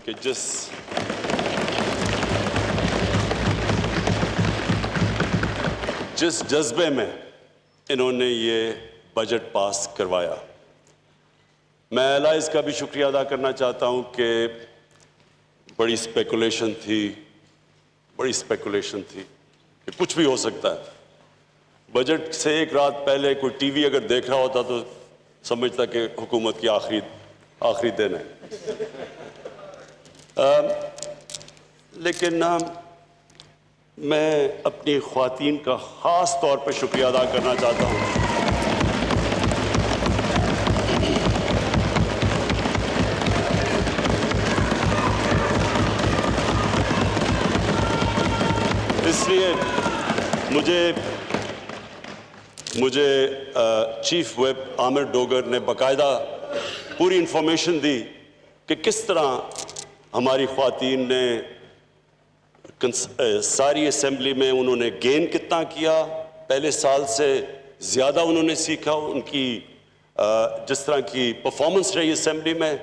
کہ جس جذبے میں انہوں نے یہ بجٹ پاس کروایا، میں الائز کا بھی شکریہ ادا کرنا چاہتا ہوں کہ بڑی اسپیکولیشن تھی کہ کچھ بھی ہو سکتا ہے۔ بجٹ سے ایک رات پہلے کوئی ٹی وی اگر دیکھ رہا ہوتا تو سمجھتا کہ حکومت کی آخری دن ہے۔ لیکن میں اپنی خواتین کا خاص طور پہ شکریہ ادا کرنا چاہتا ہوں، اس لیے مجھے چیف ویپ عامر ڈوگر نے باقاعدہ پوری انفارمیشن دی کہ کس طرح ہماری خواتین نے ساری اسمبلی میں انہوں نے گین کتنا کیا، پہلے سال سے زیادہ انہوں نے سیکھا، ان کی جس طرح کی پرفارمنس رہی اسمبلی میں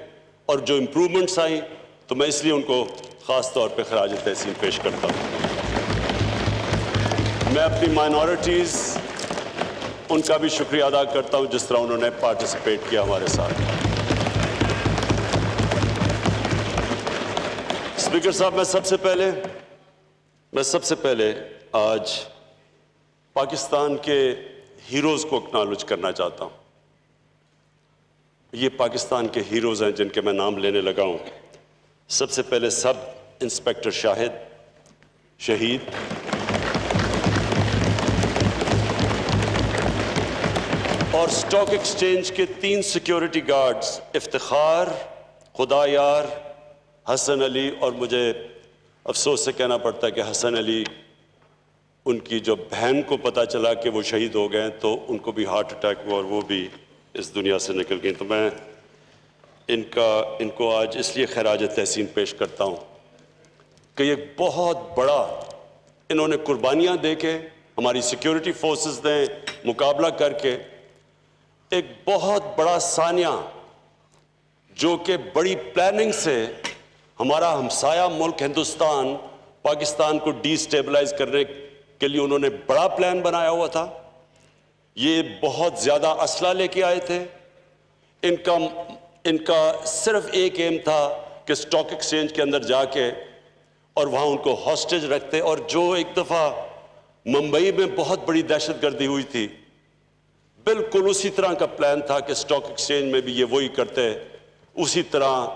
اور جو امپرومنٹس آئیں، تو میں اس لیے ان کو خاص طور پہ خراج تحسین پیش کرتا ہوں۔ میں اپنی مائنورٹیز ان کا بھی شکریہ ادا کرتا ہوں جس طرح انہوں نے پارٹیسپیٹ کیا ہمارے ساتھ۔ اسپیکر صاحب، میں سب سے پہلے آج پاکستان کے ہیروز کو اکنالج کرنا چاہتا ہوں۔ یہ پاکستان کے ہیروز ہیں جن کے میں نام لینے لگا ہوں۔ سب سے پہلے سب انسپیکٹر شاہد شہید، اور سٹاک ایکسچینج کے 3 سیکیورٹی گارڈز افتخار، خدا یار، حسن علی، اور مجھے افسوس سے کہنا پڑتا ہے کہ حسن علی، ان کی جو بہن کو پتہ چلا کہ وہ شہید ہو گئے تو ان کو بھی ہارٹ اٹیک ہوا اور وہ بھی اس دنیا سے نکل گئی۔ تو میں ان کو آج اس لیے خراج تحسین پیش کرتا ہوں کہ یہ بہت بڑا انہوں نے قربانیاں دے کے ہماری سیکیورٹی فورسز نے مقابلہ کر کے ایک بہت بڑا سانیہ جو کہ بڑی پلاننگ سے ہمارا ہمسایہ ملک ہندوستان پاکستان کو ڈی سٹیبلائز کرنے کے لیے انہوں نے بڑا پلان بنایا ہوا تھا۔ یہ بہت زیادہ اسلحہ لے کے آئے تھے۔ ان کا صرف ایک ایم تھا کہ سٹاک ایکسچینج کے اندر جا کے اور وہاں ان کو ہاسٹیج رکھتے، اور جو ایک دفعہ ممبئی میں بہت بڑی دہشت گردی ہوئی تھی، بالکل اسی طرح کا پلان تھا کہ سٹاک ایکسچینج میں بھی یہ وہی کرتے، اسی طرح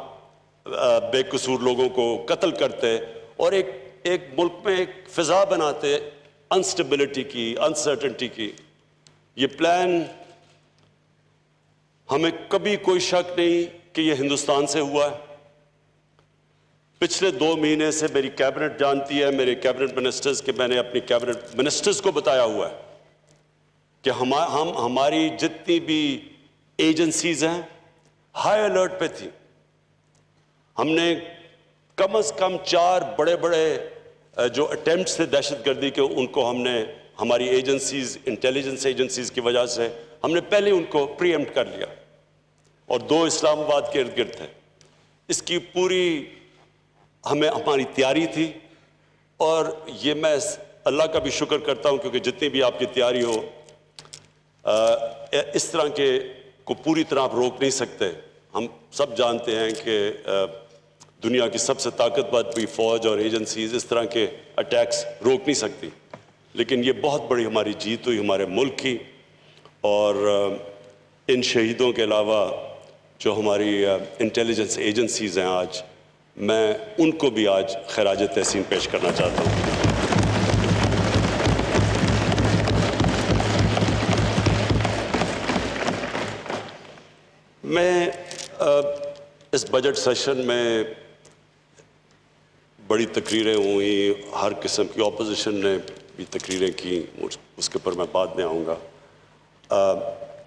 بے قصور لوگوں کو قتل کرتے اور ایک ملک میں ایک فضا بناتے انسٹیبلٹی کی، انسرٹنٹی کی۔ یہ پلان ہمیں کبھی کوئی شک نہیں کہ یہ ہندوستان سے ہوا ہے۔ پچھلے 2 مہینے سے میری کیبنٹ جانتی ہے، میرے کیبنٹ منسٹرز کے میں نے اپنی کیبنٹ منسٹرز کو بتایا ہوا ہے کہ ہماری جتنی بھی ایجنسیز ہیں ہائی الرٹ پہ تھی۔ ہم نے کم از کم 4 بڑے جو اٹیمپٹس تھے دہشت گردی کے، ان کو ہم نے ہماری ایجنسیز، انٹیلیجنس ایجنسیز کی وجہ سے ہم نے پہلے ان کو پری ایمپٹ کر لیا، اور 2 اسلام آباد کے ارد گرد تھے۔ اس کی پوری ہماری تیاری تھی، اور یہ میں اللہ کا بھی شکر کرتا ہوں کیونکہ جتنی بھی آپ کی تیاری ہو، اس طرح کے کو پوری طرح آپ روک نہیں سکتے۔ ہم سب جانتے ہیں کہ دنیا کی سب سے طاقتور بھی فوج اور ایجنسیز اس طرح کے اٹیکس روک نہیں سکتی، لیکن یہ بہت بڑی ہماری جیت ہوئی ہمارے ملک کی، اور ان شہیدوں کے علاوہ جو ہماری انٹیلیجنس ایجنسیز ہیں آج، میں ان کو بھی آج خراج تحسین پیش کرنا چاہتا ہوں۔ میں اس بجٹ سیشن میں بڑی تقریریں ہوئیں، ہر قسم کی اپوزیشن نے بھی تقریریں کی، اس کے اوپر میں بعد میں آؤں گا۔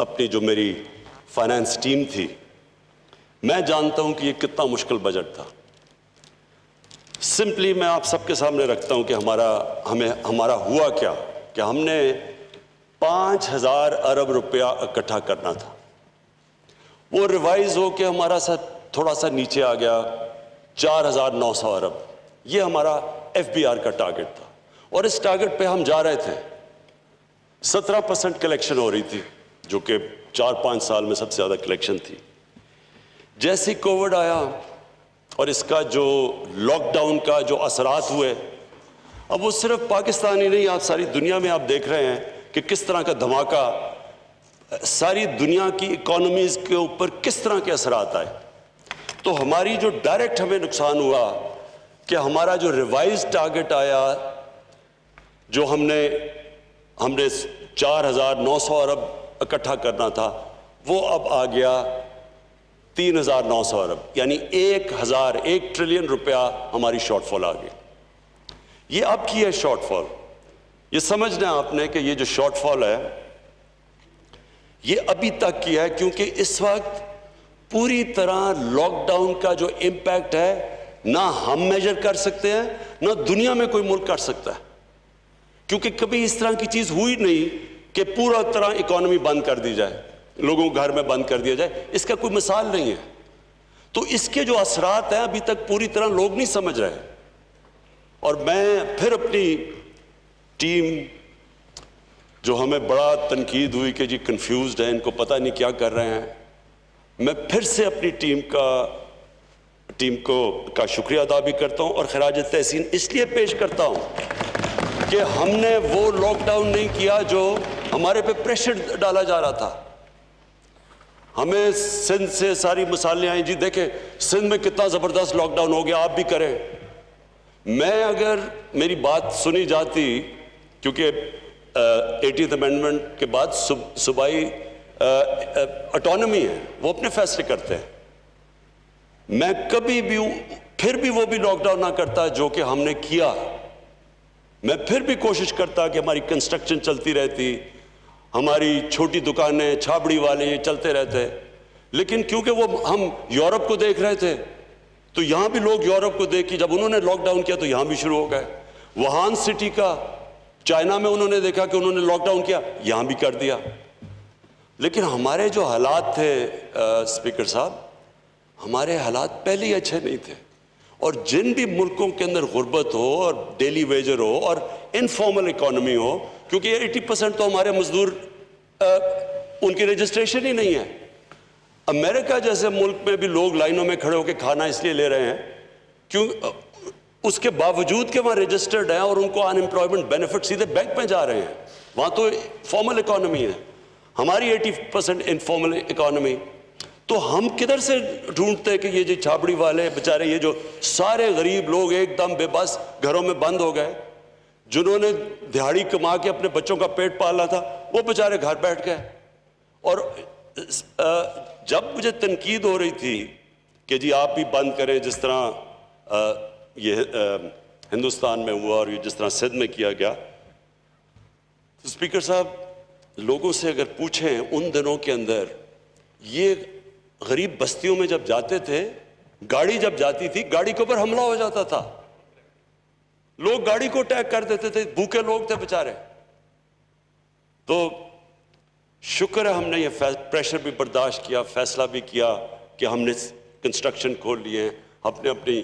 اپنی جو میری فائنانس ٹیم تھی، میں جانتا ہوں کہ یہ کتنا مشکل بجٹ تھا۔ سمپلی میں آپ سب کے سامنے رکھتا ہوں کہ ہمارا ہوا کیا کہ ہم نے 5000 ارب روپیہ اکٹھا کرنا تھا، وہ ریوائز ہو کے ہمارا تھوڑا سا نیچے آ گیا 4,900 ارب، یہ ہمارا FBR کا ٹارگٹ تھا، اور اس ٹارگٹ پہ ہم جا رہے تھے۔ 17% کلیکشن ہو رہی تھی، جو کہ 4-5 سال میں سب سے زیادہ کلیکشن تھی۔ جیسے ہی کووڈ آیا اور اس کا جو لاک ڈاؤن کا جو اثرات ہوئے، اب وہ صرف پاکستان ہی نہیں، آپ ساری دنیا میں آپ دیکھ رہے ہیں کہ کس طرح کا دھماکہ ساری دنیا کی اکانومیز کے اوپر کس طرح کے اثرات آئے۔ تو ہماری جو ڈائریکٹ ہمیں نقصان ہوا کہ ہمارا جو ریوائز ٹارگٹ آیا، جو ہم نے 4,900 ارب اکٹھا کرنا تھا، وہ اب آ گیا 3,900 ارب، یعنی 1 ٹریلین روپیہ ہماری شارٹ فال آ گئی۔ یہ اب کی ہے شارٹ فال، یہ سمجھنا ہے آپ نے کہ یہ جو شارٹ فال ہے یہ ابھی تک کی ہے، کیونکہ اس وقت پوری طرح لاک ڈاؤن کا جو امپیکٹ ہے نہ ہم میجر کر سکتے ہیں، نہ دنیا میں کوئی ملک کر سکتا ہے، کیونکہ کبھی اس طرح کی چیز ہوئی نہیں کہ پورا طرح اکانومی بند کر دی جائے، لوگوں کو گھر میں بند کر دیا جائے، اس کا کوئی مثال نہیں ہے۔ تو اس کے جو اثرات ہیں ابھی تک پوری طرح لوگ نہیں سمجھ رہے، اور میں پھر اپنی ٹیم جو ہمیں بڑا تنقید ہوئی کہ جی کنفیوزڈ ہیں، ان کو پتہ نہیں کیا کر رہے ہیں، میں پھر سے اپنی ٹیم کا شکریہ ادا بھی کرتا ہوں اور خراج تحسین اس لیے پیش کرتا ہوں کہ ہم نے وہ لاک ڈاؤن نہیں کیا جو ہمارے پہ پریشر ڈالا جا رہا تھا۔ ہمیں سندھ سے ساری مثالیں آئیں، جی دیکھیں سندھ میں کتنا زبردست لاک ڈاؤن ہو گیا، آپ بھی کریں۔ میں اگر میری بات سنی جاتی، کیونکہ 80th امینڈمنٹ کے بعد صوبائی اٹانومی ہے، وہ اپنے فیصلے کرتے ہیں، میں کبھی بھی پھر بھی وہ بھی لاک ڈاؤن نہ کرتا جو کہ ہم نے کیا۔ میں پھر بھی کوشش کرتا کہ ہماری کنسٹرکشن چلتی رہتی، ہماری چھوٹی دکانیں، چھابڑی والے یہ چلتے رہتے، لیکن کیونکہ وہ ہم یورپ کو دیکھ رہے تھے تو یہاں بھی لوگ یورپ کو دیکھ کے جب انہوں نے لاک ڈاؤن کیا تو یہاں بھی شروع ہو گئے۔ ووہان سٹی کا چائنا میں انہوں نے دیکھا کہ انہوں نے لاک ڈاؤن کیا، یہاں بھی کر دیا۔ لیکن ہمارے جو حالات تھے اسپیکر صاحب، ہمارے حالات پہلے ہی اچھے نہیں تھے، اور جن بھی ملکوں کے اندر غربت ہو اور ڈیلی ویجر ہو اور انفارمل اکانومی ہو، کیونکہ 80% تو ہمارے مزدور ان کی رجسٹریشن ہی نہیں ہے۔ امریکہ جیسے ملک میں بھی لوگ لائنوں میں کھڑے ہو کے کھانا اس لیے لے رہے ہیں کیوں اس کے باوجود کہ وہاں رجسٹرڈ ہیں اور ان کو ان امپلائمنٹ بینیفٹ سیدھے بینک میں جا رہے ہیں، وہاں تو فارمل اکانومی ہے، ہماری 80% انفارمل اکانومی۔ تو ہم کدھر سے ڈھونڈتے کہ یہ جو چھابڑی والے بیچارے، یہ جو سارے غریب لوگ ایک دم بے بس گھروں میں بند ہو گئے، جنہوں نے دہاڑی کما کے اپنے بچوں کا پیٹ پالا تھا، وہ بیچارے گھر بیٹھ گئے۔ اور جب مجھے تنقید ہو رہی تھی کہ جی آپ بھی بند کریں، جس طرح یہ ہندوستان میں ہوا اور یہ جس طرح سندھ میں کیا گیا، تو اسپیکر صاحب لوگوں سے اگر پوچھیں ان دنوں کے اندر، یہ غریب بستیوں میں جب جاتے تھے، گاڑی جب جاتی تھی گاڑی کے اوپر حملہ ہو جاتا تھا، لوگ گاڑی کو اٹیک کر دیتے تھے، بھوکے لوگ تھے بیچارے۔ تو شکر ہے ہم نے یہ پریشر بھی برداشت کیا، فیصلہ بھی کیا کہ ہم نے کنسٹرکشن کھول لیے، اپنی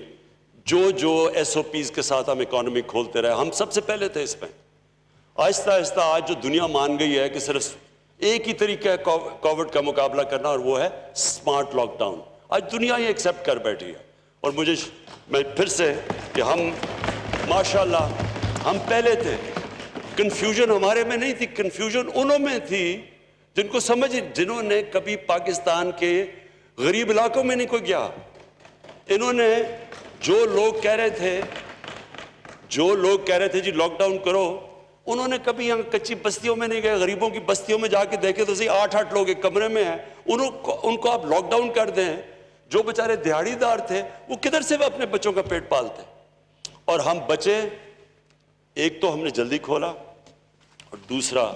جو SOPs کے ساتھ ہم اکانومی کھولتے رہے، ہم سب سے پہلے تھے اس میں۔ آہستہ آہستہ آج جو دنیا مان گئی ہے کہ صرف ایک ہی طریقہ ہے کووڈ کا مقابلہ کرنا، اور وہ ہے سمارٹ لاک ڈاؤن، آج دنیا یہ ایکسیپٹ کر بیٹھی ہے۔ اور میں پھر سے کہ ہم ماشاءاللہ ہم پہلے تھے، کنفیوژن ہمارے میں نہیں تھی، کنفیوژن انہوں میں تھی جن کو جنہوں نے کبھی پاکستان کے غریب علاقوں میں نہیں کوئی گیا۔ انہوں نے جو لوگ کہہ رہے تھے جی لاک ڈاؤن کرو، انہوں نے کبھی یہاں کچی بستیوں میں نہیں گئے، غریبوں کی بستیوں میں جا کے دیکھے تو صحیح 8 لوگ ایک کمرے میں ہیں، ان کو آپ لاک ڈاؤن کر دیں، جو بیچارے دیہڑی دار تھے وہ کدھر سے اپنے بچوں کا پیٹ پالتے۔ اور ہم بچے، ایک تو ہم نے جلدی کھولا، اور دوسرا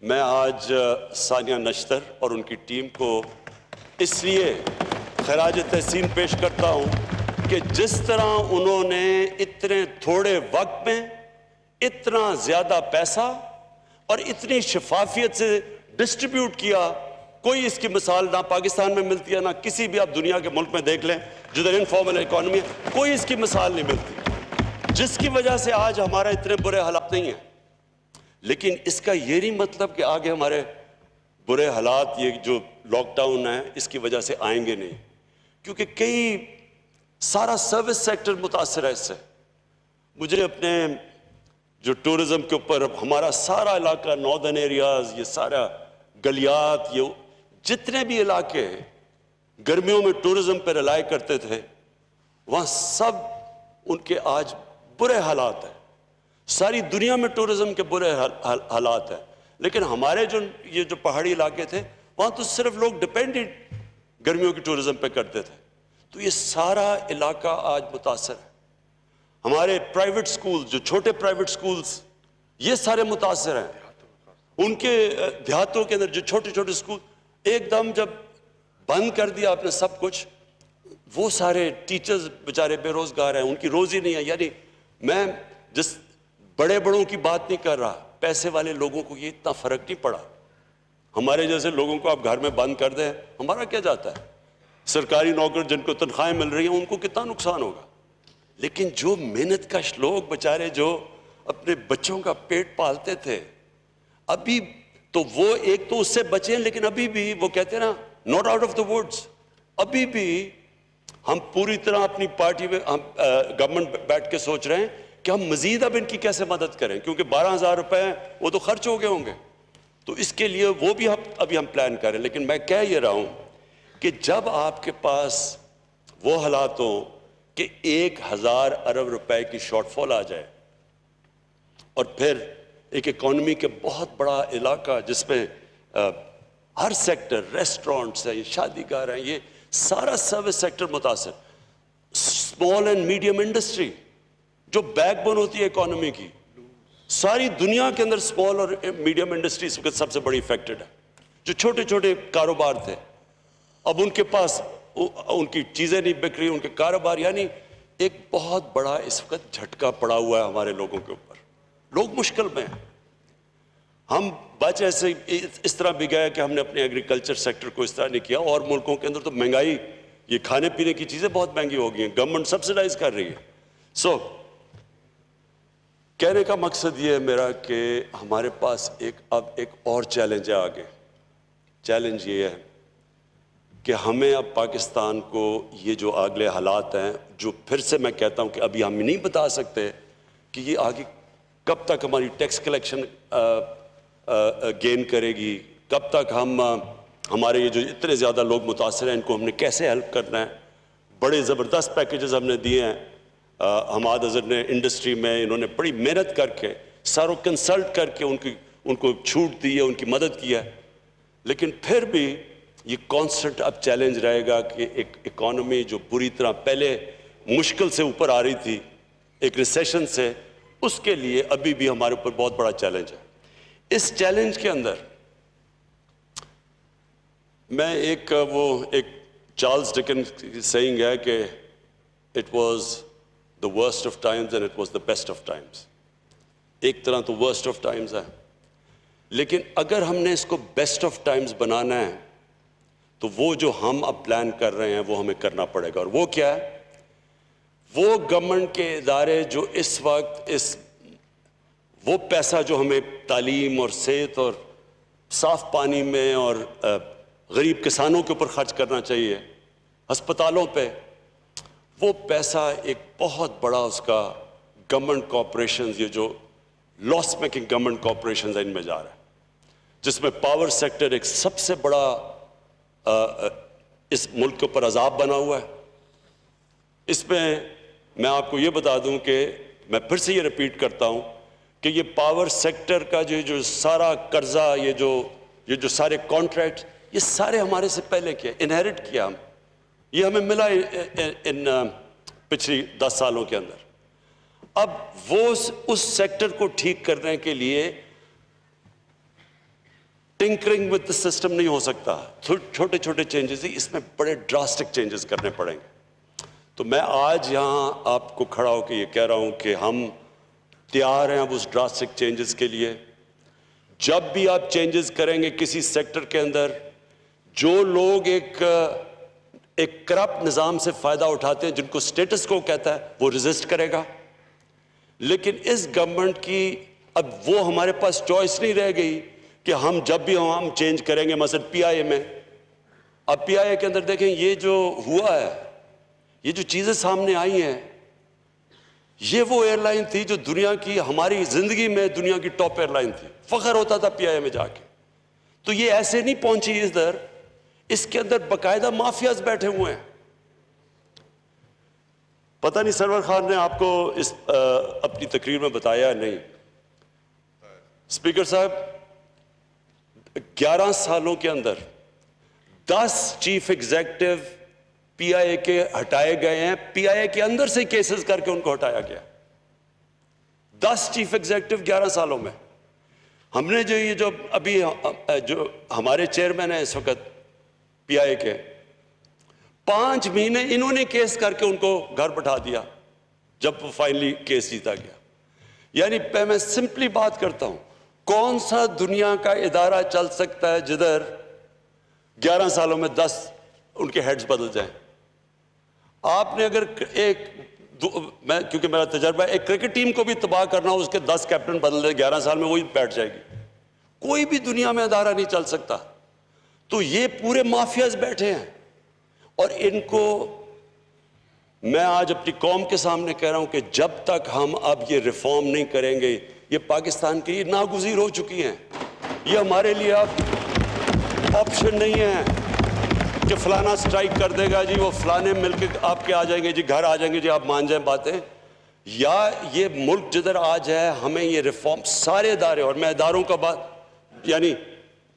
میں آج ثانیہ نشتر اور ان کی ٹیم کو اس لیے خراج تحسین پیش کرتا ہوں کہ جس طرح انہوں نے اتنے تھوڑے وقت میں اتنا زیادہ پیسہ اور اتنی شفافیت سے ڈسٹریبیوٹ کیا، کوئی اس کی مثال نہ پاکستان میں ملتی ہے نہ کسی بھی آپ دنیا کے ملک میں دیکھ لیں۔ جدھر انفارمل اکانومی ہے، کوئی اس کی مثال نہیں ملتی، جس کی وجہ سے آج ہمارے اتنے برے حالات نہیں ہیں۔ لیکن اس کا یہ نہیں مطلب کہ آگے ہمارے برے حالات یہ جو لاک ڈاؤن ہے اس کی وجہ سے آئیں گے نہیں، کیونکہ سارا سروس سیکٹر متاثر ہے اس سے۔ مجھے اپنے جو ٹورزم کے اوپر ہمارا سارا علاقہ، ناردرن ایریاز، یہ سارا گلیات، یہ جتنے بھی علاقے گرمیوں میں ٹورزم پہ ریلائی کرتے تھے، وہاں سب ان کے آج برے حالات ہیں۔ ساری دنیا میں ٹورزم کے برے حالات ہیں، لیکن ہمارے یہ جو پہاڑی علاقے تھے وہاں تو صرف لوگ ڈپینڈنٹ گرمیوں کی ٹورزم پہ کرتے تھے۔ تو یہ سارا علاقہ آج متاثر ہے۔ ہمارے پرائیویٹ سکولز، جو چھوٹے پرائیویٹ سکولز، یہ سارے متاثر ہیں۔ ان کے دیہاتوں کے اندر جو چھوٹے چھوٹے سکول ایک دم جب بند کر دیا آپ نے سب کچھ، وہ سارے ٹیچرز بیچارے بے روزگار ہیں، ان کی روزی نہیں ہے۔ یعنی میں جس بڑے بڑوں کی بات نہیں کر رہا، پیسے والے لوگوں کو یہ اتنا فرق نہیں پڑا۔ ہمارے جیسے لوگوں کو آپ گھر میں بند کر دیں، ہمارا کیا جاتا ہے؟ سرکاری نوکر جن کو تنخواہیں مل رہی ہیں ان کو کتنا نقصان ہوگا، لیکن جو محنت کش لوگ بیچارے جو اپنے بچوں کا پیٹ پالتے تھے، ابھی تو وہ ایک تو اس سے بچے ہیں، لیکن ابھی بھی وہ کہتے ہیں نا not out of the woods, ابھی بھی ہم پوری طرح اپنی پارٹی میں گورنمنٹ بیٹھ کے سوچ رہے ہیں کہ ہم مزید اب ان کی کیسے مدد کریں، کیونکہ 12,000 روپے وہ تو خرچ ہو گئے ہوں گے، تو اس کے لیے وہ بھی ابھی ہم پلان کریں۔ لیکن میں کہہ یہ رہا ہوں کہ جب آپ کے پاس وہ حالات ہوں کہ 1,000 ارب روپے کی شارٹ فال آ جائے، اور پھر ایک اکانومی کے بہت بڑا علاقہ جس میں ہر سیکٹر، ریسٹورنٹس ہیں، شادی گاہ ہیں، یہ سارا سروس سیکٹر متاثر، اسمال اینڈ میڈیم انڈسٹری جو بیک بون ہوتی ہے اکانومی کی، ساری دنیا کے اندر اسمال اور میڈیم انڈسٹری اس وقت سب سے بڑی افیکٹڈ ہے۔ جو چھوٹے چھوٹے کاروبار تھے، اب ان کے پاس ان کی چیزیں نہیں بک رہی، ان کے کاروبار، یعنی ایک بہت بڑا اس وقت جھٹکا پڑا ہوا ہے ہمارے لوگوں کے اوپر، لوگ مشکل میں ہیں۔ ہم بچ ایسے اس طرح بھی گئے کہ ہم نے اپنے ایگریکلچر سیکٹر کو اس طرح نہیں کیا، اور ملکوں کے اندر تو مہنگائی، یہ کھانے پینے کی چیزیں بہت مہنگی ہو گئی ہیں، گورنمنٹ سبسیڈائز کر رہی ہے۔ کہنے کا مقصد یہ ہے میرا کہ ہمارے پاس اب ایک اور چیلنج ہے آگے۔ چیلنج یہ ہے کہ ہمیں اب پاکستان کو یہ جو اگلے حالات ہیں، جو پھر سے میں کہتا ہوں کہ ابھی ہم نہیں بتا سکتے کہ یہ آگے کب تک ہماری ٹیکس کلیکشن گین کرے گی، کب تک ہمارے یہ جو اتنے زیادہ لوگ متاثر ہیں ان کو ہم نے کیسے ہیلپ کرنا ہے۔ بڑے زبردست پیکیجز ہم نے دیے ہیں، حماد اظہر نے انڈسٹری میں، انہوں نے بڑی محنت کر کے ساروں کنسلٹ کر کے ان کو چھوٹ دی ہے، ان کی مدد کی ہے، لیکن پھر بھی یہ کانسٹنٹ اب چیلنج رہے گا کہ ایک اکانومی جو بری طرح پہلے مشکل سے اوپر آ رہی تھی ایک ریسیشن سے، اس کے لیے ابھی بھی ہمارے اوپر بہت بڑا چیلنج ہے۔ اس چیلنج کے اندر میں ایک چارلز ڈکن کی سیئنگ ہے کہ it was the worst of times and it was the best of times۔ ایک طرح تو worst of times ہے، لیکن اگر ہم نے اس کو best of times بنانا ہے تو وہ جو ہم اب پلان کر رہے ہیں وہ ہمیں کرنا پڑے گا، اور وہ کیا ہے؟ وہ گورنمنٹ کے ادارے جو اس وقت وہ پیسہ جو ہمیں تعلیم اور صحت اور صاف پانی میں اور غریب کسانوں کے اوپر خرچ کرنا چاہیے، ہسپتالوں پہ، وہ پیسہ ایک بہت بڑا اس کا گورنمنٹ کارپوریشنز، یہ جو لاس میکنگ گورنمنٹ کارپوریشنز ہیں، ان میں جا رہا ہے، جس میں پاور سیکٹر ایک سب سے بڑا اس ملک کے اوپر عذاب بنا ہوا ہے۔ اس میں آپ کو یہ بتا دوں کہ میں پھر سے یہ ریپیٹ کرتا ہوں کہ یہ پاور سیکٹر کا جو سارا قرضہ، یہ جو سارے کانٹریکٹ، یہ سارے ہمارے سے پہلے کیا، انہیرٹ کیا ہم، یہ ہمیں ملا ان پچھلی 10 سالوں کے اندر۔ اب وہ اس سیکٹر کو ٹھیک کرنے کے لیے ٹنکرنگ ود دا سسٹم نہیں ہو سکتا، چھوٹے چھوٹے چینجز ہی، اس میں بڑے ڈراسٹک چینجز کرنے پڑیں گے۔ تو میں آج یہاں آپ کو کھڑا ہو کے یہ کہہ رہا ہوں کہ ہم تیار ہیں اب اس ڈراسٹک چینجز کے لیے۔ جب بھی آپ چینجز کریں گے کسی سیکٹر کے اندر، جو لوگ ایک ایک کرپٹ نظام سے فائدہ اٹھاتے ہیں جن کو سٹیٹس کو کہتا ہے وہ ریزسٹ کرے گا. لیکن اس گورنمنٹ کی اب وہ ہمارے پاس چوائس نہیں رہ گئی کہ ہم جب بھی ہم چینج کریں گے. مثلا پی آئی اے میں اب پی آئی اے کے اندر دیکھیں یہ جو ہوا ہے, یہ جو چیزیں سامنے آئی ہیں, یہ وہ ایئر لائن تھی جو دنیا کی ہماری زندگی میں دنیا کی ٹاپ ایئر لائن تھی. فخر ہوتا تھا پی آئی اے میں جا کے. تو یہ ایسے نہیں پہنچی ادھر, اس کے اندر باقاعدہ مافیاز بیٹھے ہوئے ہیں. پتہ نہیں سرور خان نے آپ کو اس اپنی تقریر میں بتایا نہیں. اسپیکر صاحب 11 سالوں کے اندر 10 چیف ایگزیکٹو پی آئی اے کے ہٹائے گئے ہیں. پی آئی اے کے اندر سے کیسز کر کے ان کو ہٹایا گیا. 10 چیف ایگزیکٹو 11 سالوں میں. ہم نے جو یہ جو ابھی جو ہمارے چیئرمین ہیں اس وقت پی آئی اے کے, 5 مہینے انہوں نے کیس کر کے ان کو گھر بٹھا دیا جب فائنلی کیس جیتا گیا. یعنی میں سمپلی بات کرتا ہوں, کون سا دنیا کا ادارہ چل سکتا ہے جدھر 11 سالوں میں 10 ان کے ہیڈز بدل جائیں. آپ نے اگر میں کیونکہ میرا تجربہ ہے, ایک کرکٹ ٹیم کو بھی تباہ کرنا ہو, اس کے 10 کیپٹن بدل دے 11 سال میں, وہی بیٹھ جائے گی. کوئی بھی دنیا میں ادارہ نہیں چل سکتا. تو یہ پورے مافیاز بیٹھے ہیں, اور ان کو میں آج اپنی قوم کے سامنے کہہ رہا ہوں کہ جب تک ہم اب یہ ریفارم نہیں کریں گے, یہ پاکستان کی ناگزیر ہو چکی ہیں. یہ ہمارے لیے اب آپشن نہیں ہے کہ فلانا سٹرائک کر دے گا جی, وہ فلانے مل کے آپ کے آ جائیں گے جی, گھر آ جائیں گے جی, آپ مان جائیں باتیں. یا یہ ملک جدھر آج ہے, ہمیں یہ ریفارم سارے ادارے, اور میں اداروں کا بات یعنی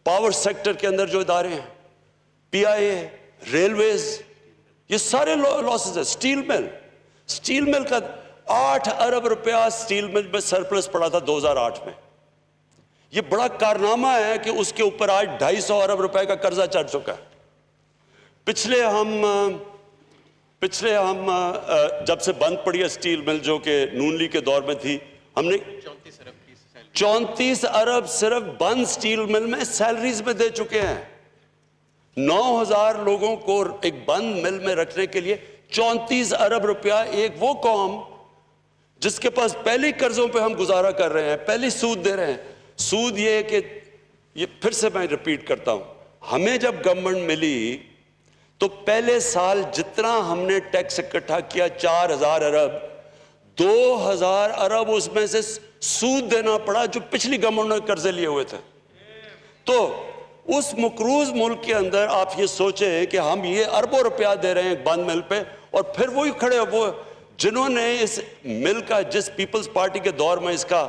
پاور سیکٹر کے اندر جو ادارے ہیں, پی آئی اے, ریلویز, یہ سارے لاسز ہیں. سٹیل مل کا 8 ارب روپیہ سٹیل مل میں سرپلس پڑا تھا 2008 میں. یہ بڑا کارنامہ ہے کہ اس کے اوپر آج 250 ارب روپے کا قرضہ چڑھ چکا ہے. پچھلے ہم جب سے بند پڑی ہے سٹیل مل, جو کہ نون لیگ کے دور میں تھی, ہم نے 34 ارب صرف بند سٹیل مل میں سیلریز میں دے چکے ہیں. 9,000 لوگوں کو ایک بند مل میں رکھنے کے لیے 34 ارب روپیہ. ایک وہ قوم جس کے پاس پہلے قرضوں پہ ہم گزارا کر رہے ہیں, پہلے سود دے رہے ہیں. سود یہ کہ یہ پھر سے میں ریپیٹ کرتا ہوں, ہمیں جب گورنمنٹ ملی تو پہلے سال جتنا ہم نے ٹیکس اکٹھا کیا 4,000 ارب, 2,000 ارب اس میں سے سود دینا پڑا جو پچھلی گورنمنٹ نے قرضے لیے ہوئے تھے. تو اس مقروض ملک کے اندر آپ یہ سوچیں کہ ہم یہ اربوں روپیہ دے رہے ہیں بند مل پہ, اور پھر وہی کھڑے وہ جنہوں نے اس مل کا, جس پیپلز پارٹی کے دور میں اس کا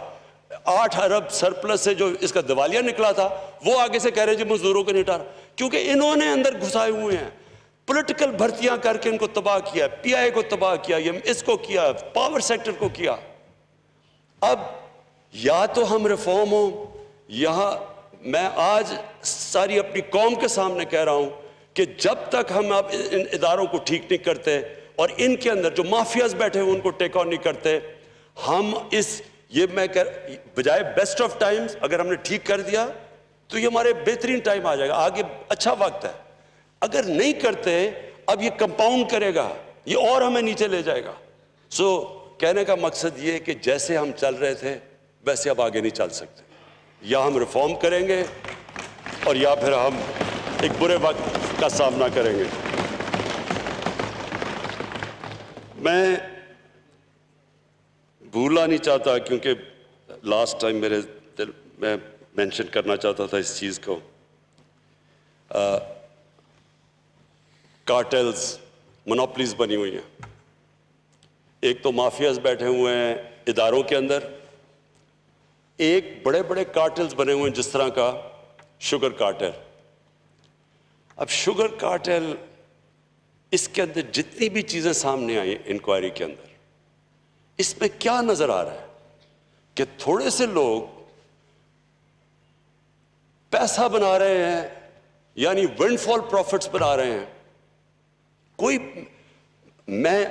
8 ارب سرپلس سے جو اس کا دیوالیہ نکلا تھا, وہ آگے سے کہہ رہے ہیں جی مزدوروں کو نہیں اٹھا رہا, کیونکہ انہوں نے اندر گھسائے ہوئے ہیں. پولیٹیکل بھرتیاں کر کے ان کو تباہ کیا, پی آئی اے کو تباہ کیا, اس کو کیا, پاور سیکٹر کو کیا. اب یا تو ہم ریفارم ہوں, یہاں میں آج ساری اپنی قوم کے سامنے کہہ رہا ہوں کہ جب تک ہم اب ان اداروں کو ٹھیک نہیں کرتے اور ان کے اندر جو مافیاز بیٹھے ہیں ان کو ٹیک آن نہیں کرتے, ہم بجائے بیسٹ آف ٹائمز اگر ہم نے ٹھیک کر دیا تو یہ ہمارے بہترین ٹائم آ جائے گا, آگے اچھا وقت ہے. اگر نہیں کرتے اب یہ کمپاؤنڈ کرے گا, یہ اور ہمیں نیچے لے جائے گا. کہنے کا مقصد یہ کہ جیسے ہم چل رہے تھے ویسے اب آگے نہیں چل سکتے. یا ہم ریفارم کریں گے اور یا پھر ہم ایک برے وقت کا سامنا کریں گے. میں بھولا نہیں چاہتا, کیونکہ لاسٹ ٹائم میرے دل میں مینشن کرنا چاہتا تھا اس چیز کو. کارٹلز, مونوپلیز بنی ہوئی ہیں. ایک تو مافیاز بیٹھے ہوئے ہیں اداروں کے اندر, ایک بڑے بڑے کارٹلز بنے ہوئے ہیں جس طرح کا شوگر کارٹل. اب شوگر کارٹل, اس کے اندر جتنی بھی چیزیں سامنے آئی انکوائری کے اندر, اس میں کیا نظر آ رہا ہے کہ تھوڑے سے لوگ پیسہ بنا رہے ہیں, یعنی ونڈ فال پروفٹس بنا رہے ہیں. میں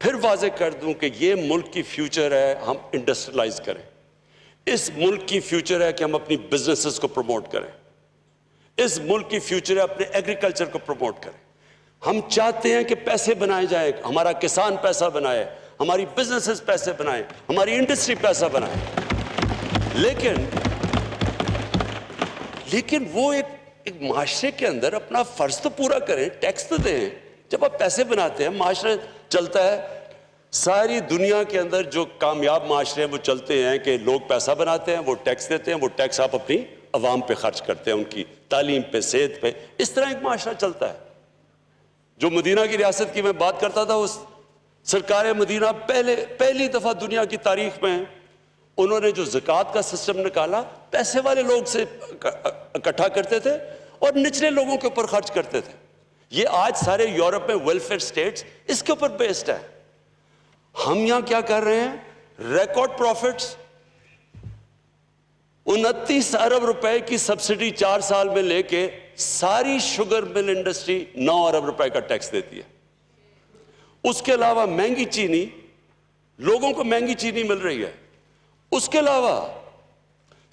پھر واضح کر دوں کہ یہ ملک کی فیوچر ہے, ہم انڈسٹریلائز کریں. اس ملک کی فیوچر ہے کہ ہم اپنی بزنسز کو پروموٹ کریں. اس ملک کی فیوچر ہے اپنے ایگریکلچر کو پروموٹ کریں. ہم چاہتے ہیں کہ پیسے بنائے جائیں, ہمارا کسان پیسہ بنائے, ہماری بزنسز پیسے بنائیں, ہماری انڈسٹری پیسہ بنائے, لیکن وہ ایک معاشرے کے اندر اپنا فرض تو پورا کریں, ٹیکس تو دیں. جب آپ پیسے بناتے ہیں, معاشرہ چلتا ہے. ساری دنیا کے اندر جو کامیاب معاشرے ہیں وہ چلتے ہیں کہ لوگ پیسہ بناتے ہیں, وہ ٹیکس دیتے ہیں, وہ ٹیکس آپ اپنی عوام پہ خرچ کرتے ہیں, ان کی تعلیم پہ, صحت پہ. اس طرح ایک معاشرہ چلتا ہے. جو مدینہ کی ریاست کی میں بات کرتا تھا, اس سرکار مدینہ پہلی دفعہ دنیا کی تاریخ میں انہوں نے جو زکوٰۃ کا سسٹم نکالا, پیسے والے لوگ سے اکٹھا کرتے تھے اور نچلے لوگوں کے اوپر خرچ کرتے تھے. یہ آج سارے یورپ میں ویلفیئر سٹیٹس اس کے اوپر بیسڈ ہے. ہم یہاں کیا کر رہے ہیں, ریکارڈ پروفٹس, 29 ارب روپے کی سبسڈی 4 سال میں لے کے ساری شوگر مل انڈسٹری 9 ارب روپے کا ٹیکس دیتی ہے. اس کے علاوہ مہنگی چینی, لوگوں کو مہنگی چینی مل رہی ہے. اس کے علاوہ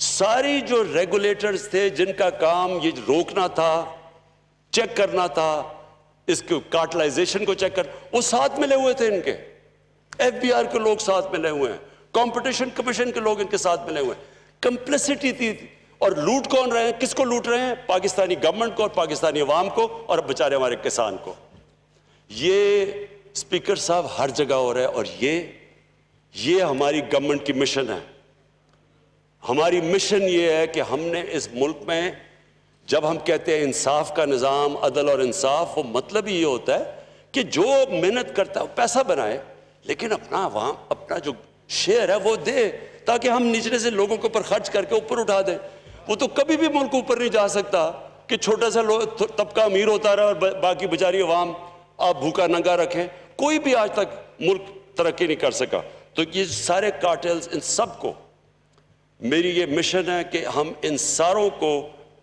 ساری جو ریگولیٹرز تھے جن کا کام یہ روکنا تھا, چیک کرنا تھا, اس کو کارٹلائزیشن کو چیک وہ ساتھ ملے ہوئے تھے. ان کے ایف بی آر کے لوگ ساتھ ملے ہوئے ہیں, کمپٹیشن کمیشن کے لوگ ان کے ساتھ ملے ہوئے ہیں. کمپلیسٹی تھی. اور لوٹ کون رہے ہیں, کس کو لوٹ رہے ہیں؟ پاکستانی گورنمنٹ کو اور پاکستانی عوام کو اور بیچارے ہمارے کسان کو. یہ اسپیکر صاحب ہر جگہ ہو رہا ہے, اور یہ ہماری گورنمنٹ کی مشن ہے. ہماری مشن یہ ہے کہ ہم نے اس ملک میں, جب ہم کہتے ہیں انصاف کا نظام, عدل اور انصاف, وہ مطلب ہی یہ ہوتا ہے کہ جو محنت کرتا ہے وہ پیسہ بنائے, لیکن اپنا عوام اپنا جو شیئر ہے وہ دے, تاکہ ہم نچلے سے لوگوں کے اوپر خرچ کر کے اوپر اٹھا دیں. وہ تو کبھی بھی ملک اوپر نہیں جا سکتا کہ چھوٹا سا طبقہ امیر ہوتا رہا اور باقی بیچاری عوام آپ بھوکا ننگا رکھیں. کوئی بھی آج تک ملک ترقی نہیں کر سکا. تو یہ سارے کارٹلز, ان سب کو میری یہ مشن ہے کہ ہم ان ساروں کو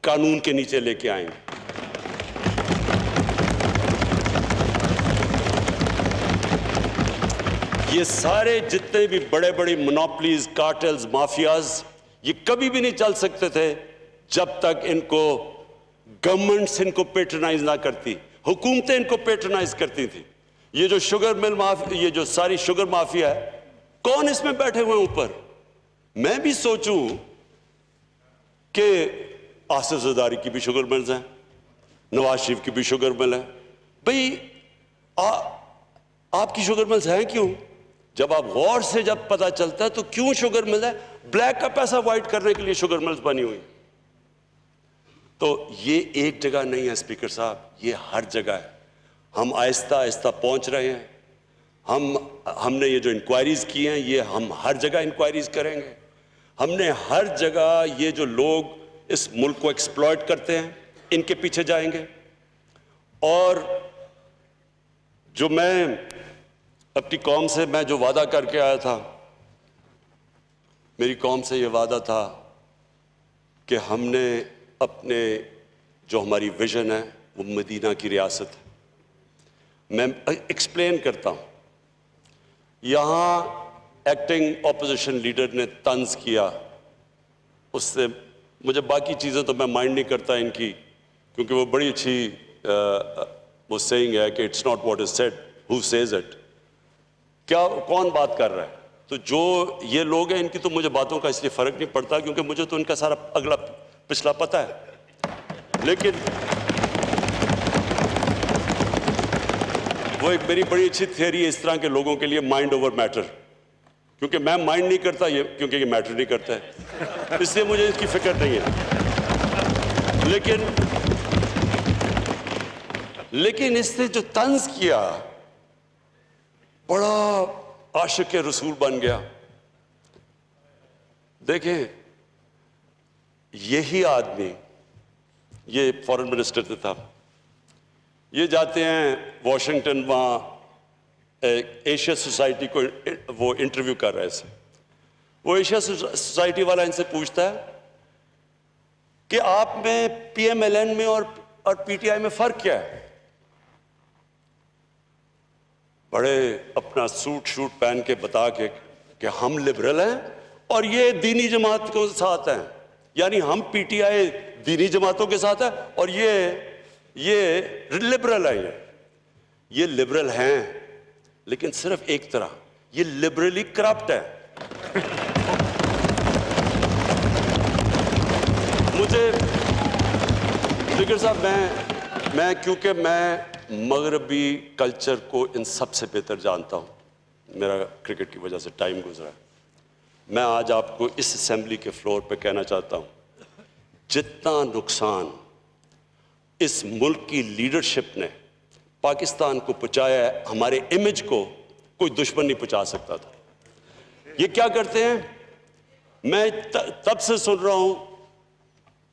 قانون کے نیچے لے کے آئیں گے. یہ سارے جتنے بھی بڑے بڑی مونوپلیز, کارٹلز, مافیاز, یہ کبھی بھی نہیں چل سکتے تھے جب تک ان کو گورنمنٹس ان کو پیٹرنائز نہ کرتی, حکومتیں ان کو پیٹرنائز کرتی تھی. یہ جو شوگر مل مافیا, یہ جو ساری شوگر مافیا ہے, کون اس میں بیٹھے ہوئے اوپر؟ میں بھی سوچوں کہ آصف زرداری کی بھی شوگر ملز ہیں, نواز شریف کی بھی شوگر مل ہے. بھئی آپ کی شوگر ملز ہیں کیوں؟ جب آپ غور سے جب پتہ چلتا ہے تو کیوں شوگر مل ہے؟ بلیک کا پیسہ وائٹ کرنے کے لیے شوگر ملز بنی ہوئی. تو یہ ایک جگہ نہیں ہے اسپیکر صاحب, یہ ہر جگہ ہے. ہم آہستہ آہستہ پہنچ رہے ہیں. ہم نے یہ جو انکوائریز کی ہیں, یہ ہم ہر جگہ انکوائریز کریں گے. ہم نے ہر جگہ یہ جو لوگ اس ملک کو ایکسپلائٹ کرتے ہیں, ان کے پیچھے جائیں گے. اور جو میں اپنی قوم سے میں جو وعدہ کر کے آیا تھا, میری قوم سے یہ وعدہ تھا کہ ہم نے اپنے جو ہماری ویژن ہے وہ مدینہ کی ریاست ہے. میں ایکسپلین کرتا ہوں. یہاں ایکٹنگ اپوزیشن لیڈر نے طنز کیا, اس سے مجھے باقی چیزیں تو میں مائنڈ نہیں کرتا ان کی, کیونکہ وہ بڑی اچھی وہ سیئنگ ہے کہ it's not what is said, who says it. کیا کون بات کر رہا ہے؟ تو جو یہ لوگ ہیں ان کی تو مجھے باتوں کا اس لیے فرق نہیں پڑتا, کیونکہ مجھے تو ان کا سارا اگلا پچھلا پتہ ہے. لیکن وہ ایک میری بڑی اچھی تھیوری ہے اس طرح کے لوگوں کے لیے, مائنڈ اوور میٹر. کیونکہ میں مائنڈ نہیں کرتا, یہ کیونکہ یہ میٹر نہیں کرتا ہے, اس لیے مجھے اس کی فکر نہیں ہے. لیکن اس نے جو طنز کیا, بڑا عاشق رسول بن گیا. دیکھیں یہی آدمی, یہ فارن منسٹر تھا, یہ جاتے ہیں واشنگٹن, وہاں ایشیا سوسائٹی کو وہ انٹرویو کر رہے تھے. وہ ایشیا سوسائٹی والا ان سے پوچھتا ہے کہ آپ میں پی ایم ایل این میں اور پی ٹی آئی میں فرق کیا ہے؟ بڑے اپنا سوٹ شوٹ پہن کے بتا کے کہ ہم لبرل ہیں اور یہ دینی جماعت کے ساتھ ہیں, یعنی ہم پی ٹی آئی دینی جماعتوں کے ساتھ ہے اور یہ لبرل ہے. یہ لبرل ہیں لیکن صرف ایک طرح، یہ لبرلی کرپٹ ہے. مجھے فکر صاحب میں کیونکہ میں مغربی کلچر کو ان سب سے بہتر جانتا ہوں، میرا کرکٹ کی وجہ سے ٹائم گزرا ہے، میں آج آپ کو اس اسمبلی کے فلور پہ کہنا چاہتا ہوں، جتنا نقصان اس ملک کی لیڈرشپ نے پاکستان کو پہنچایا ہے، ہمارے امیج کو کوئی دشمن نہیں پہنچا سکتا تھا. یہ کیا کرتے ہیں؟ میں تب سے سن رہا ہوں،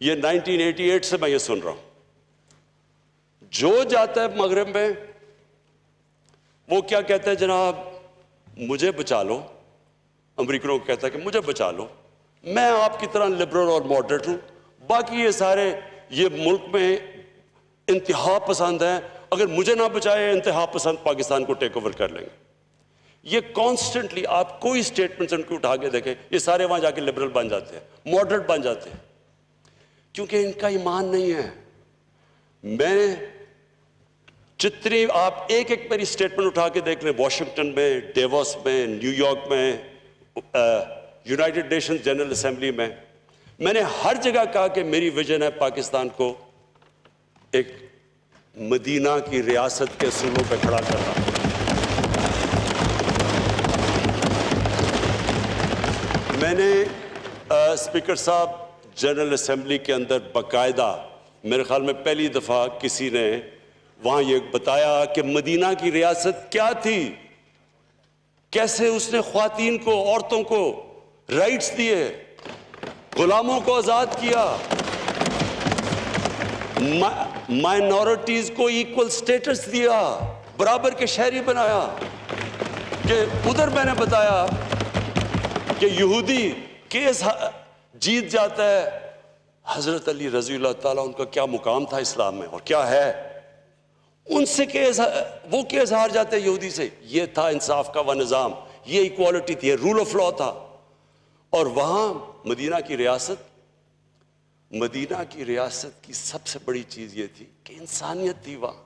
یہ 1988 سے میں یہ سن رہا ہوں، جو جاتا ہے مغرب میں وہ کیا کہتا ہے؟ جناب مجھے بچا لو. امریکنوں کو کہتا ہے کہ مجھے بچا لو، میں آپ کی طرح لبرل اور ماڈریٹ ہوں، باقی یہ سارے یہ ملک میں انتہا پسند ہیں، اگر مجھے نہ بچائے انتہا پسند پاکستان کو ٹیک اوور کر لیں گے. یہ کانسٹنٹلی آپ کوئی اسٹیٹمنٹس ان کو اٹھا کے دیکھیں، یہ سارے وہاں جا کے لبرل بن جاتے ہیں، ماڈریٹ بن جاتے ہیں، کیونکہ ان کا ایمان نہیں ہے. میں جتنی آپ ایک میری اسٹیٹمنٹ اٹھا کے دیکھ لیں، واشنگٹن میں، ڈیووس میں، نیو یارک میں، یونائٹڈ نیشنز جنرل اسمبلی میں نے ہر جگہ کہا کہ میری ویژن ہے پاکستان کو ایک مدینہ کی ریاست کے اصولوں پہ کھڑا کرنا. میں نے اسپیکر صاحب جنرل اسمبلی کے اندر باقاعدہ میرے خیال میں پہلی دفعہ کسی نے وہاں یہ بتایا کہ مدینہ کی ریاست کیا تھی، کیسے اس نے خواتین کو، عورتوں کو رائٹس دیے، غلاموں کو آزاد کیا، مائنورٹیز کو ایکول سٹیٹس دیا، برابر کے شہری بنایا. کہ ادھر میں نے بتایا کہ یہودی کیس جیت جاتا ہے، حضرت علی رضی اللہ تعالیٰ ان کا کیا مقام تھا اسلام میں اور کیا ہے، ان سے وہ کیس ہار جاتے ہیں یہودی سے. یہ تھا انصاف کا وہ نظام، یہ ایکوالٹی تھی، یہ رول آف لا تھا. اور وہاں مدینہ کی ریاست کی سب سے بڑی چیز یہ تھی کہ انسانیت تھی، وہاں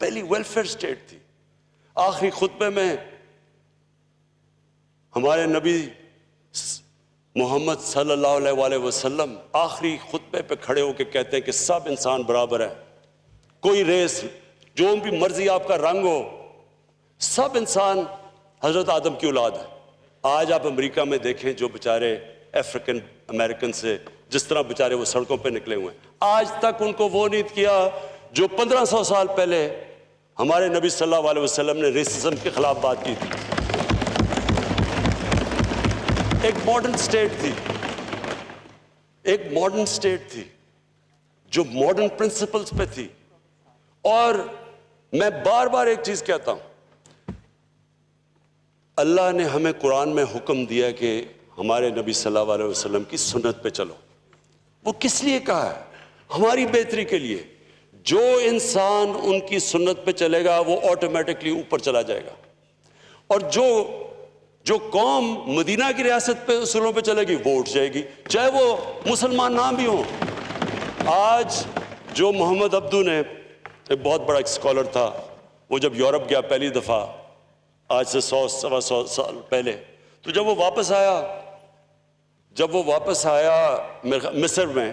پہلی ویلفیئر سٹیٹ تھی. آخری خطبے میں ہمارے نبی محمد صلی اللہ علیہ وآلہ وسلم آخری خطبے پہ کھڑے ہو کے کہتے ہیں کہ سب انسان برابر ہیں، کوئی ریس، جو بھی مرضی آپ کا رنگ ہو، سب انسان حضرت آدم کی اولاد ہے. آج آپ امریکہ میں دیکھیں جو بیچارے افریقن امریکن سے جس طرح بیچارے وہ سڑکوں پہ نکلے ہوئے ہیں، آج تک ان کو وہ نہیں کیا جو 1500 سال پہلے ہمارے نبی صلی اللہ علیہ وسلم نے ریسزم کے خلاف بات کی تھی. ایک ماڈرن سٹیٹ تھی جو ماڈرن پرنسپلز پہ تھی. اور میں بار بار ایک چیز کہتا ہوں، اللہ نے ہمیں قرآن میں حکم دیا کہ ہمارے نبی صلی اللہ علیہ وسلم کی سنت پہ چلو. وہ کس لیے کہا ہے؟ ہماری بہتری کے لیے. جو انسان ان کی سنت پہ چلے گا وہ آٹومیٹکلی اوپر چلا جائے گا. اور جو قوم مدینہ کی ریاست پہ اصولوں پہ چلے گی وہ اٹھ جائے گی، چاہے وہ مسلمان نہ بھی ہوں. آج جو محمد عبدو نے، ایک بہت بڑا ایک اسکالر تھا، وہ جب یورپ گیا پہلی دفعہ آج سے 100 سال پہلے، تو جب وہ واپس آیا مصر میں،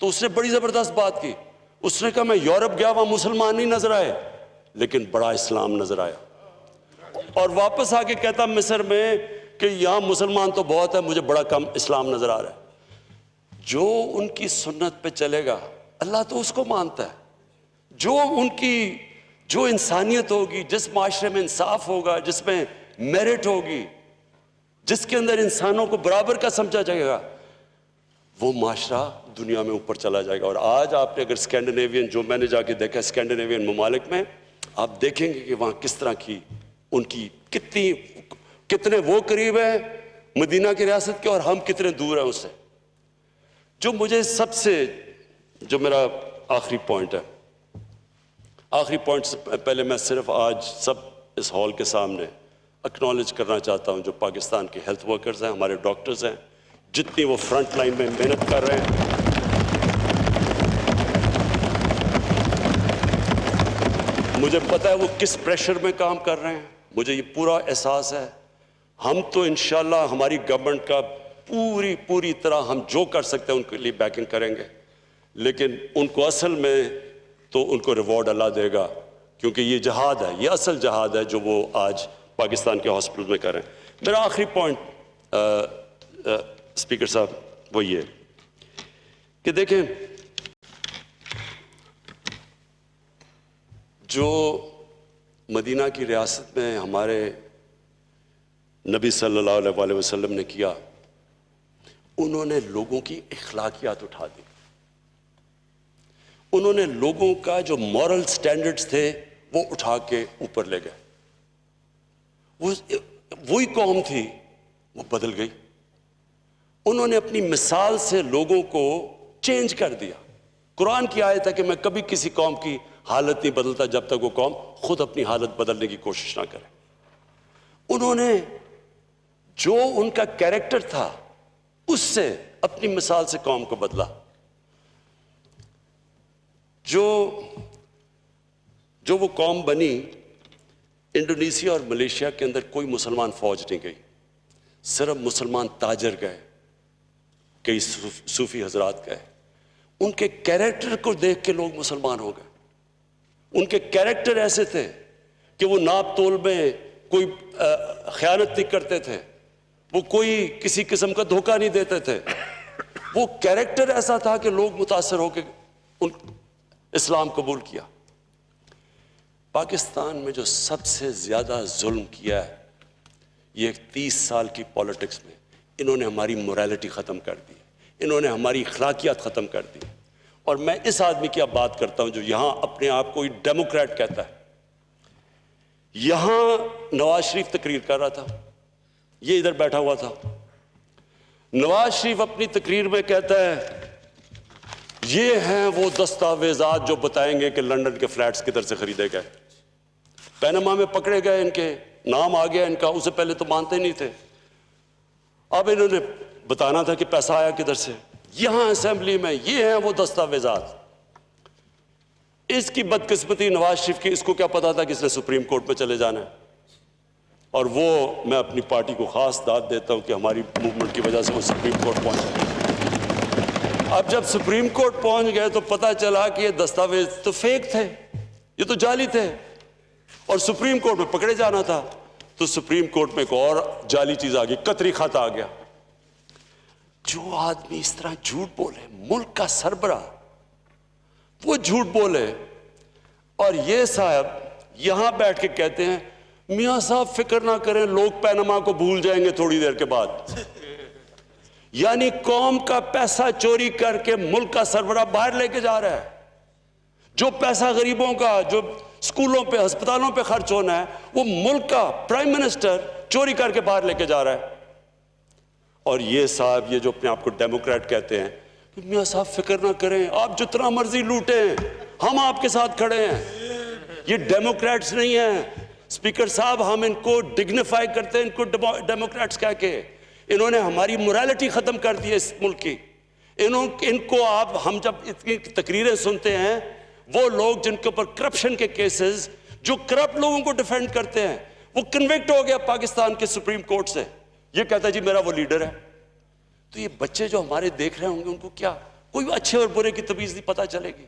تو اس نے بڑی زبردست بات کی. اس نے کہا میں یورپ گیا، وہاں مسلمان نہیں نظر آئے لیکن بڑا اسلام نظر آیا. اور واپس آ کے کہتا مصر میں کہ یہاں مسلمان تو بہت ہے، مجھے بڑا کم اسلام نظر آ رہا ہے. جو ان کی سنت پہ چلے گا اللہ تو اس کو مانتا ہے. جو انسانیت ہوگی، جس معاشرے میں انصاف ہوگا، جس میں میرٹ ہوگی، جس کے اندر انسانوں کو برابر کا سمجھا جائے گا، وہ معاشرہ دنیا میں اوپر چلا جائے گا. اور آج آپ نے اگر اسکینڈینیوین، جو میں نے جا کے دیکھا اسکینڈینیوین ممالک میں، آپ دیکھیں گے کہ وہاں کس طرح کی ان کی کتنے وہ قریب ہیں مدینہ کی ریاست کے اور ہم کتنے دور ہیں اس سے. جو مجھے جو میرا آخری پوائنٹ سے پہلے میں صرف آج سب اس ہال کے سامنے اکنالج کرنا چاہتا ہوں جو پاکستان کے ہیلتھ ورکرز ہیں، ہمارے ڈاکٹرز ہیں، جتنی وہ فرنٹ لائن میں محنت کر رہے ہیں. مجھے پتہ ہے وہ کس پریشر میں کام کر رہے ہیں, مجھے یہ پورا احساس ہے. ہم تو انشاءاللہ ہماری گورنمنٹ کا پوری طرح ہم جو کر سکتے ہیں ان کے لیے بیکنگ کریں گے, لیکن ان کو اصل میں تو ان کو ریوارڈ اللہ دے گا, کیونکہ یہ جہاد ہے, یہ اصل جہاد ہے جو وہ آج پاکستان کے ہاسپٹل میں کر رہے ہیں. میرا آخری پوائنٹ اسپیکر صاحب وہ یہ کہ دیکھیں, جو مدینہ کی ریاست میں ہمارے نبی صلی اللہ علیہ وآلہ وسلم نے کیا, انہوں نے لوگوں کی اخلاقیات اٹھا دی, انہوں نے لوگوں کا جو مورل سٹینڈرڈز تھے وہ اٹھا کے اوپر لے گئے. وہی قوم تھی وہ بدل گئی, انہوں نے اپنی مثال سے لوگوں کو چینج کر دیا. قرآن کی آیت ہے کہ میں کبھی کسی قوم کی حالت نہیں بدلتا جب تک وہ قوم خود اپنی حالت بدلنے کی کوشش نہ کرے. انہوں نے جو ان کا کیریکٹر تھا اس سے اپنی مثال سے قوم کو بدلا. جو وہ قوم بنی, انڈونیشیا اور ملیشیا کے اندر کوئی مسلمان فوج نہیں گئی, صرف مسلمان تاجر گئے, کئی صوفی حضرات گئے. ان کے کیریکٹر کو دیکھ کے لوگ مسلمان ہو گئے. ان کے کیریکٹر ایسے تھے کہ وہ ناپ تول میں کوئی خیانت نہیں کرتے تھے, وہ کوئی کسی قسم کا دھوکہ نہیں دیتے تھے. وہ کیریکٹر ایسا تھا کہ لوگ متاثر ہو کے اسلام قبول کیا. پاکستان میں جو سب سے زیادہ ظلم کیا ہے یہ 30 سال کی پالیٹکس میں, انہوں نے ہماری موریلٹی ختم کر دی, انہوں نے ہماری اخلاقیات ختم کر دی. اور میں اس آدمی کی اب بات کرتا ہوں جو یہاں اپنے آپ کو ڈیموکریٹ کہتا ہے. یہاں نواز شریف تقریر کر رہا تھا, یہ ادھر بیٹھا ہوا تھا. نواز شریف اپنی تقریر میں کہتا ہے یہ ہیں وہ دستاویزات جو بتائیں گے کہ لندن کے فلیٹس کدھر سے خریدے گئے. پینما میں پکڑے گئے, ان کے نام آ گیا ان کا, اسے پہلے تو مانتے نہیں تھے, اب انہوں نے بتانا تھا کہ پیسہ آیا کدھر سے. یہاں اسمبلی میں یہ ہیں وہ دستاویزات. اس کی بدقسمتی نواز شریف کی, اس کو کیا پتا تھا کہ اس نے سپریم کورٹ میں چلے جانا ہے. اور وہ میں اپنی پارٹی کو خاص داد دیتا ہوں کہ ہماری موومنٹ کی وجہ سے وہ سپریم کورٹ پہنچے. اب جب سپریم کورٹ پہنچ گئے تو پتا چلا کہ یہ دستاویز تو فیک تھے, یہ تو جعلی تھے, اور سپریم کورٹ میں پکڑے جانا تھا. تو سپریم کورٹ میں ایک اور جعلی چیز آ گئی, قطری خط آ گیا. جو آدمی اس طرح جھوٹ بولے, ملک کا سربراہ وہ جھوٹ بولے, اور یہ صاحب یہاں بیٹھ کے کہتے ہیں میاں صاحب فکر نہ کریں لوگ پینما کو بھول جائیں گے تھوڑی دیر کے بعد. یعنی قوم کا پیسہ چوری کر کے ملک کا سربراہ باہر لے کے جا رہا ہے. جو پیسہ غریبوں کا, جو اسکولوں پہ ہسپتالوں پہ خرچ ہونا ہے, وہ ملک کا پرائم منسٹر چوری کر کے باہر لے کے جا رہا ہے. اور یہ صاحب یہ جو اپنے آپ کو ڈیموکریٹ کہتے ہیں کہ میاں صاحب فکر نہ کریں, آپ جتنا مرضی لوٹیں ہم آپ کے ساتھ کھڑے ہیں. یہ ڈیموکریٹس نہیں ہیں اسپیکر صاحب, ہم ان کو ڈگنیفائی کرتے ہیں, ان کو ڈیموکریٹس کہہ کے. انہوں نے ہماری موریلٹی ختم کر دی ہے اس ملک کی. ان کو آپ, ہم جب اتنی تقریریں سنتے ہیں, وہ لوگ جن کے اوپر کرپشن کے کیسز, جو کرپٹ لوگوں کو ڈیفینڈ کرتے ہیں, وہ کنوکٹ ہو گیا پاکستان کے سپریم کورٹ سے. یہ کہتا ہے جی میرا وہ لیڈر ہے. تو یہ بچے جو ہمارے دیکھ رہے ہوں گے ان کو کیا کوئی اچھے اور برے کی تمیز نہیں پتہ چلے گی.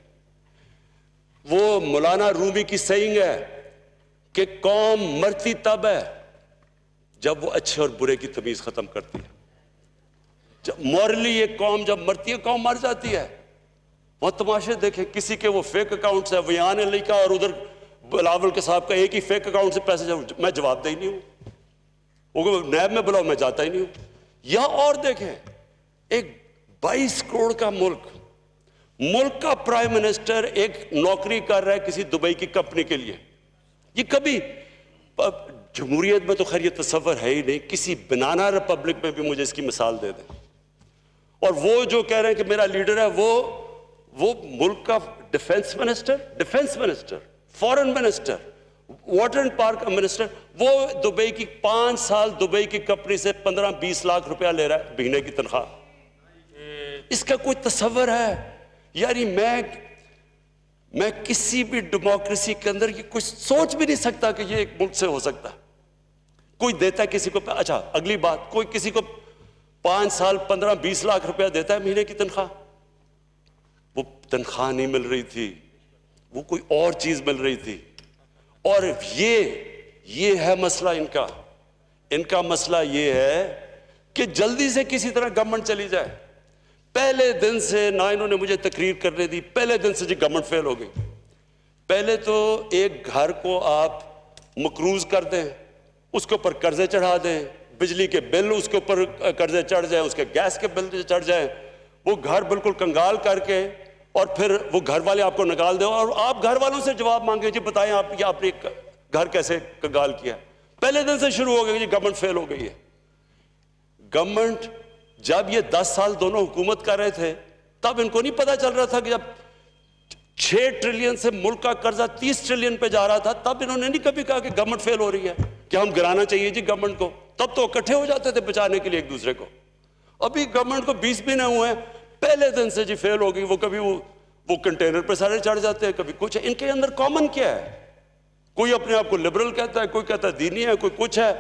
وہ مولانا رومی کی سیئنگ ہے کہ قوم مرتی تب ہے جب وہ اچھے اور برے کی تمیز ختم کرتی ہے. جب مورلی یہ قوم جب مرتی ہے, قوم مر جاتی ہے. وہ تماشے دیکھیں, کسی کے وہ فیک اکاؤنٹس ہے, ویان علی کا اور ادھر بلاول کے صاحب کا ایک ہی فیک اکاؤنٹ سے پیسے, میں جواب دہ ہی نہیں ہوں. وہ نیب میں بلاؤ, میں جاتا ہی نہیں ہوں. یا اور دیکھیں, ایک 22 کروڑ کا ملک کا پرائم منسٹر ایک نوکری کر رہا ہے کسی دبئی کی کمپنی کے لیے. یہ کبھی جمہوریت میں تو خیر یہ تصور ہے ہی نہیں, کسی بنانا ریپبلک میں بھی مجھے اس کی مثال دے دیں. اور وہ جو کہہ رہے ہیں کہ میرا لیڈر ہے, وہ ملک کا defence minister, foreign minister, water and park minister, وہ دبئی کی 5 سال دبئی کی کمپنی سے 15-20 لاکھ روپیہ لے رہا ہے مہینے کی تنخواہ. اس کا کوئی تصور ہے؟ یعنی میں میں کسی بھی ڈیموکریسی کے اندر یہ کچھ سوچ بھی نہیں سکتا کہ یہ ایک ملک سے ہو سکتا ہے. کوئی دیتا ہے کسی کو, اچھا اگلی بات, کوئی کسی کو 5 سال 15-20 لاکھ روپیہ دیتا ہے مہینے کی تنخواہ. وہ تنخواہ نہیں مل رہی تھی, وہ کوئی اور چیز مل رہی تھی. اور یہ ہے مسئلہ ان کا مسئلہ یہ ہے کہ جلدی سے کسی طرح گورنمنٹ چلی جائے. پہلے دن سے نہ انہوں نے مجھے تقریر کرنے دی, پہلے دن سے جی گورنمنٹ فیل ہو گئی. پہلے تو ایک گھر کو آپ مقروض کر دیں, اس کے اوپر قرضے چڑھا دیں, بجلی کے بل اس کے اوپر قرضے چڑھ جائیں, اس کے گیس کے بل چڑھ جائیں, وہ گھر بالکل کنگال کر کے, اور پھر وہ گھر والے آپ کو نکال دیں, اور آپ گھر والوں سے جواب مانگیں جی بتائیں آپ نے گھر کیسے کنگال کیا. پہلے دن سے شروع ہو گئی جی گورنمنٹ فیل ہو گئی ہے. گورنمنٹ جب یہ 10 سال دونوں حکومت کر رہے تھے تب ان کو نہیں پتا چل رہا تھا کہ جب 6 ٹریلین سے ملک کا قرضہ 30 ٹریلین پہ جا رہا تھا تب انہوں نے نہیں کبھی کہا کہ گورنمنٹ فیل ہو رہی ہے, کہ ہم گرانا چاہیے جی گورنمنٹ کو. تب تو اکٹھے ہو جاتے تھے بچانے کے لیے ایک دوسرے کو. ابھی گورنمنٹ کو 20 بھی نہ ہوئے, پہلے دن سے جی فیل ہو گئی. وہ کبھی وہ کنٹینر پہ سارے چڑھ جاتے ہیں, کبھی کچھ. ان کے اندر کامن کیا ہے؟ کوئی اپنے آپ کو لبرل کہتا ہے, کوئی کہتا ہے دینی ہے, کوئی کچھ ہے.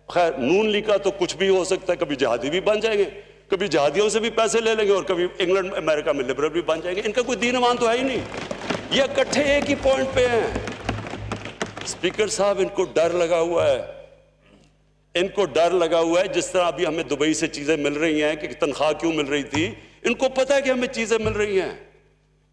خیر نون لیگ کا تو کچھ بھی ہو سکتا ہے, کبھی جہادی بھی بن جائیں گے, کبھی جہادیوں سے بھی پیسے لے لیں گے, اور کبھی انگلینڈ امریکہ میں لبرل بھی بن جائیں گے. ان کا کوئی دین ایمان تو ہے ہی نہیں. یہ اکٹھے ایک ہی پوائنٹ پہ ہیں. اسپیکر صاحب ان کو ڈر لگا ہوا ہے, ان کو ڈر لگا ہوا ہے. جس طرح ابھی ہمیں دبئی سے چیزیں مل رہی ہیں کہ تنخواہ کیوں مل رہی تھی, ان کو پتہ ہے کہ ہمیں چیزیں مل رہی ہیں.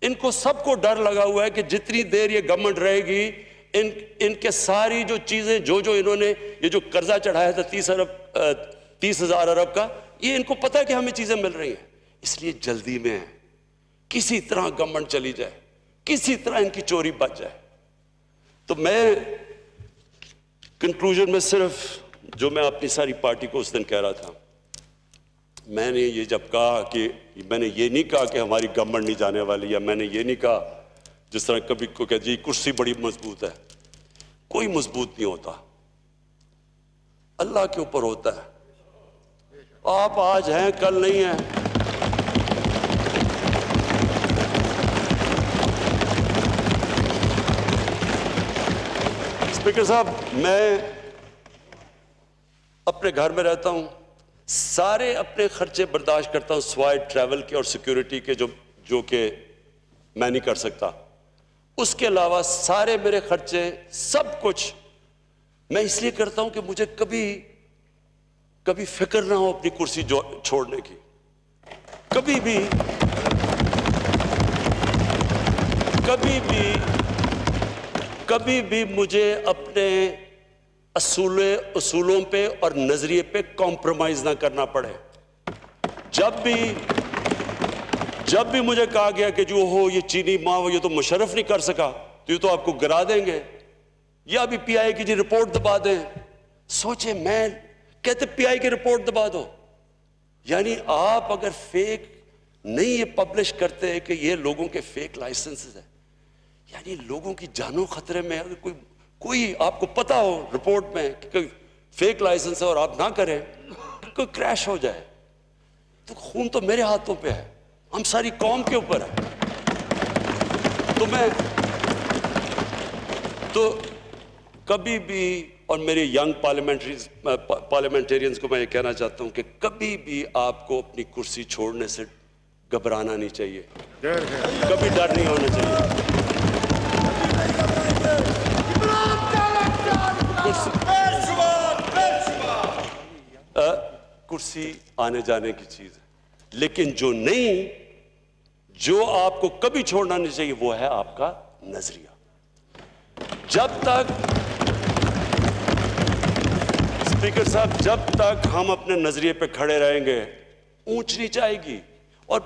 ان کو سب کو ڈر لگا ہوا ہے کہ جتنی دیر یہ گورنمنٹ رہے گی ان کے ساری جو چیزیں جو انہوں نے یہ جو قرضہ چڑھایا تھا 30,000 ارب کا, یہ ان کو پتہ ہے کہ ہمیں چیزیں مل رہی ہیں. اس لیے جلدی میں ہے کسی طرح گورنمنٹ چلی جائے, کسی طرح ان کی چوری بچ جائے. تو میں کنکلوژن میں صرف جو میں اپنی ساری پارٹی کو اس دن کہہ رہا تھا, میں نے یہ جب کہا کہ میں نے یہ نہیں کہا کہ ہماری گورنمنٹ نہیں جانے والی, یا میں نے یہ نہیں کہا جس طرح کبھی کو کہ جی کرسی بڑی مضبوط ہے. کوئی مضبوط نہیں ہوتا, اللہ کے اوپر ہوتا ہے. آپ آج ہیں کل نہیں ہیں. اسپیکر صاحب میں اپنے گھر میں رہتا ہوں, سارے اپنے خرچے برداشت کرتا ہوں سوائے ٹریول کے اور سیکیورٹی کے جو کہ میں نہیں کر سکتا. اس کے علاوہ سارے میرے خرچے سب کچھ میں اس لیے کرتا ہوں کہ مجھے کبھی فکر نہ ہو اپنی کرسی چھوڑنے کی. کبھی بھی مجھے اپنے اصولوں پہ اور نظریے پہ کمپرومائز نہ کرنا پڑے. جب بھی مجھے کہا گیا کہ جو ہو یہ چینی ماں یہ تو مشرف نہیں کر سکا تو یہ تو آپ کو گرا دیں گے, یا بھی پی آئی کی جی رپورٹ دبا دیں. سوچیں, میں کہتے پی آئی کی رپورٹ دبا دو, یعنی آپ اگر فیک نہیں یہ پبلش کرتے کہ یہ لوگوں کے فیک لائسنسز ہیں, یعنی لوگوں کی جانوں خطرے میں. اگر کوئی آپ کو پتا ہو رپورٹ میں کہ فیک لائسنس ہے اور آپ نہ کریں, کوئی کریش ہو جائے تو خون تو میرے ہاتھوں پہ ہے, ہم ساری قوم کے اوپر ہے. تو کبھی بھی, اور میرے ینگ پارلیمنٹیرینز کو میں یہ کہنا چاہتا ہوں کہ کبھی بھی آپ کو اپنی کرسی چھوڑنے سے گھبرانا نہیں چاہیے, کبھی ڈر نہیں ہونا چاہیے. کرسی آنے جانے کی چیز ہے, لیکن جو آپ کو کبھی چھوڑنا نہیں چاہیے وہ ہے آپ کا نظریہ. جب تک اسپیکر صاحب جب تک ہم اپنے نظریے پہ کھڑے رہیں گے اونچ نیچ آئے گی. اور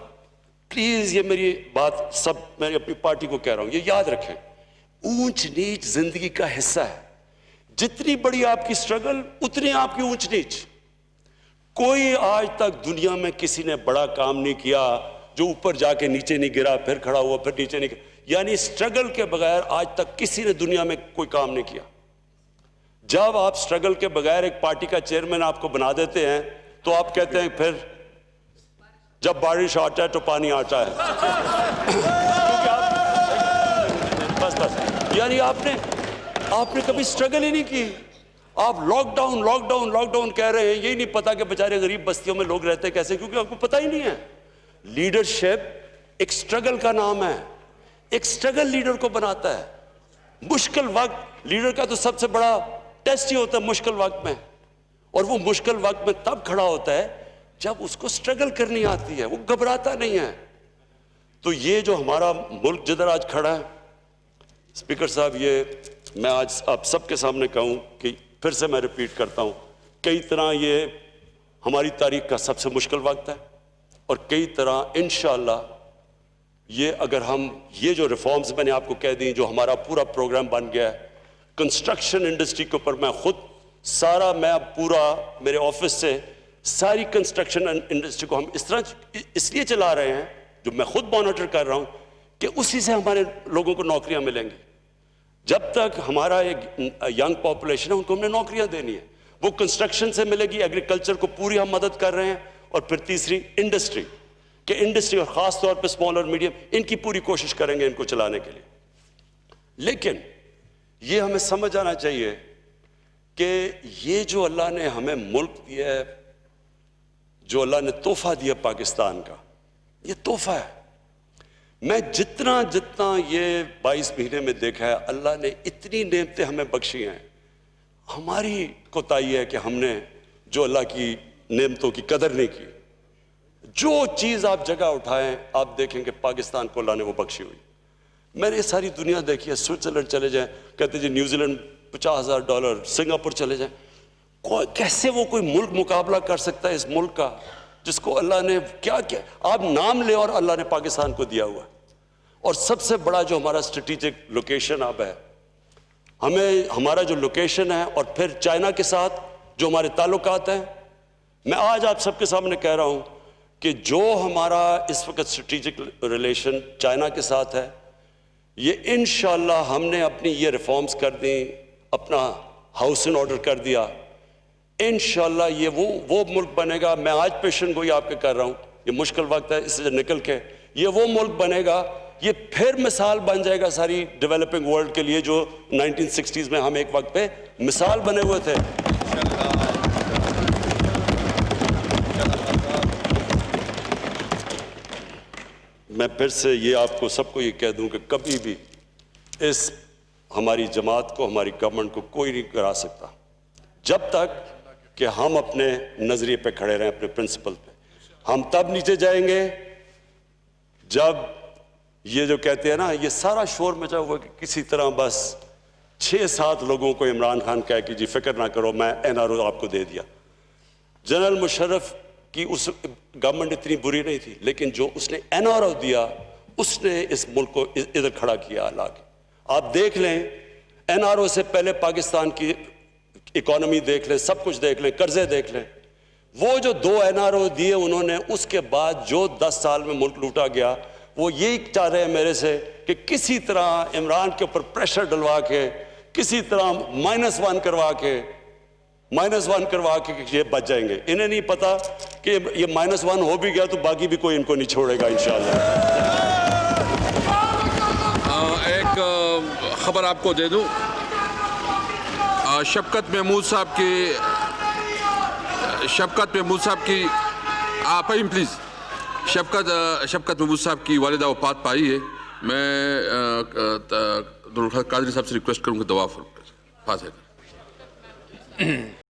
پلیز یہ میری بات سب میں اپنی پارٹی کو کہہ رہا ہوں, یہ یاد رکھیں, اونچ نیچ زندگی کا حصہ ہے. جتنی بڑی آپ کی سٹرگل اتنی آپ کی اونچ نیچ. کوئی آج تک دنیا میں کسی نے بڑا کام نہیں کیا جو اوپر جا کے نیچے نہیں گرا, پھر کھڑا ہوا, پھر نیچے نہیں گرا. یعنی سٹرگل کے بغیر آج تک کسی نے دنیا میں کوئی کام نہیں کیا. جب آپ سٹرگل کے بغیر ایک پارٹی کا چیئرمین آپ کو بنا دیتے ہیں تو آپ کہتے ہیں پھر جب بارش آتا ہے تو پانی آتا ہے. یعنی آپ نے کبھی سٹرگل ہی نہیں کی. آپ لاک ڈاؤن کہہ رہے ہیں, یہی نہیں پتا کہ بیچارے غریب بستیوں میں لوگ رہتے کیسے, کیونکہ آپ کو پتہ ہی نہیں ہے. لیڈرشپ ایک سٹرگل کا نام ہے, ایک سٹرگل لیڈر کو بناتا ہے. مشکل وقت لیڈر کا تو سب سے بڑا ٹیسٹ ہی ہوتا ہے مشکل وقت میں, اور وہ مشکل وقت میں تب کھڑا ہوتا ہے جب اس کو سٹرگل کرنی آتی ہے, وہ گھبراتا نہیں ہے. تو یہ جو ہمارا ملک جدھر آج کھڑا ہے, اسپیکر صاحب, یہ میں آج آپ سب کے سامنے کہوں کہ پھر سے میں ریپیٹ کرتا ہوں, کئی طرح یہ ہماری تاریخ کا سب سے مشکل وقت ہے, اور کئی طرح انشاءاللہ یہ اگر ہم یہ جو ریفارمز میں نے آپ کو کہہ دیں, جو ہمارا پورا پروگرام بن گیا ہے کنسٹرکشن انڈسٹری کے اوپر, میں خود سارا, میں اب پورا میرے آفس سے ساری کنسٹرکشن انڈسٹری کو ہم اس لیے چلا رہے ہیں, جو میں خود مانیٹر کر رہا ہوں, کہ اسی سے ہمارے لوگوں کو نوکریاں ملیں گی. جب تک ہمارا ایک ینگ پاپولیشن ہے ان کو ہم نے نوکریاں دینی ہے, وہ کنسٹرکشن سے ملے گی, ایگریکلچر کو پوری ہم مدد کر رہے ہیں, اور پھر تیسری انڈسٹری, کہ انڈسٹری اور خاص طور پہ اسمال اور میڈیم, ان کی پوری کوشش کریں گے ان کو چلانے کے لیے. لیکن یہ ہمیں سمجھ آنا چاہیے کہ یہ جو اللہ نے ہمیں ملک دیا ہے, جو اللہ نے تحفہ دیا پاکستان کا, یہ تحفہ ہے. میں جتنا یہ 22 مہینے میں دیکھا ہے, اللہ نے اتنی نعمتیں ہمیں بخشی ہیں. ہماری کوتاہی ہے کہ ہم نے جو اللہ کی نعمتوں کی قدر نہیں کی. جو چیز آپ جگہ اٹھائیں, آپ دیکھیں کہ پاکستان کو اللہ نے وہ بخشی ہوئی. میں نے ساری دنیا دیکھی ہے, سوئٹزرلینڈ چلے جائیں, کہتے جی نیوزی لینڈ $50,000, سنگاپور چلے جائیں, کیسے وہ کوئی ملک مقابلہ کر سکتا ہے اس ملک کا جس کو اللہ نے کیا آپ نام لیں اور اللہ نے پاکستان کو دیا ہوا ہے. اور سب سے بڑا جو ہمارا اسٹریٹجک لوکیشن اب ہے, ہمارا جو لوکیشن ہے, اور پھر چائنا کے ساتھ جو ہمارے تعلقات ہیں, میں آج آپ سب کے سامنے کہہ رہا ہوں کہ جو ہمارا اس وقت اسٹریٹجک ریلیشن چائنا کے ساتھ ہے, یہ انشاءاللہ ہم نے اپنی یہ ریفارمز کر دیں, اپنا ہاؤس ان آرڈر کر دیا, انشاءاللہ یہ وہ ملک بنے گا. میں آج پیشن گوئی آپ کے کر رہا ہوں, یہ مشکل وقت ہے, اس سے نکل کے یہ وہ ملک بنے گا, یہ پھر مثال بن جائے گا ساری ڈیولپنگ ورلڈ کے لیے, جو 1960s میں ہم ایک وقت پہ مثال بنے ہوئے تھے. میں پھر سے یہ آپ کو سب کو یہ کہہ دوں کہ کبھی بھی اس ہماری جماعت کو, ہماری گورنمنٹ کو کوئی نہیں کرا سکتا جب تک کہ ہم اپنے نظریے پہ کھڑے رہیں, اپنے پرنسپل پہ. ہم تب نیچے جائیں گے جب یہ جو کہتے ہیں نا, یہ سارا شور مچا ہوا کہ کسی طرح بس 6-7 لوگوں کو عمران خان کہا کہ جی فکر نہ کرو, میں NRO آپ کو دے دیا. جنرل مشرف کی اس گورنمنٹ اتنی بری نہیں تھی, لیکن جو اس نے NRO دیا, اس نے اس ملک کو ادھر کھڑا کیا لا کے. آپ دیکھ لیں, NRO سے پہلے پاکستان کی اکانومی دیکھ لیں, سب کچھ دیکھ لیں, قرضے دیکھ لیں. وہ جو 2 NRO دیے انہوں نے, اس کے بعد جو 10 سال میں ملک لوٹا گیا, وہ یہی چاہ رہے ہیں میرے سے کہ کسی طرح عمران کے اوپر پریشر ڈلوا کے, کسی طرح -1 کروا کے یہ بچ جائیں گے. انہیں نہیں پتا کہ یہ -1 ہو بھی گیا تو باقی بھی کوئی ان کو نہیں چھوڑے گا انشاءاللہ. ایک خبر آپ کو دے دوں, شفقت محمود صاحب کی آپ پلیز, شفقت محمود صاحب کی والدہ وفات پائی ہے. میں قادری صاحب سے ریکویسٹ کروں کہ دعا فرمائیں.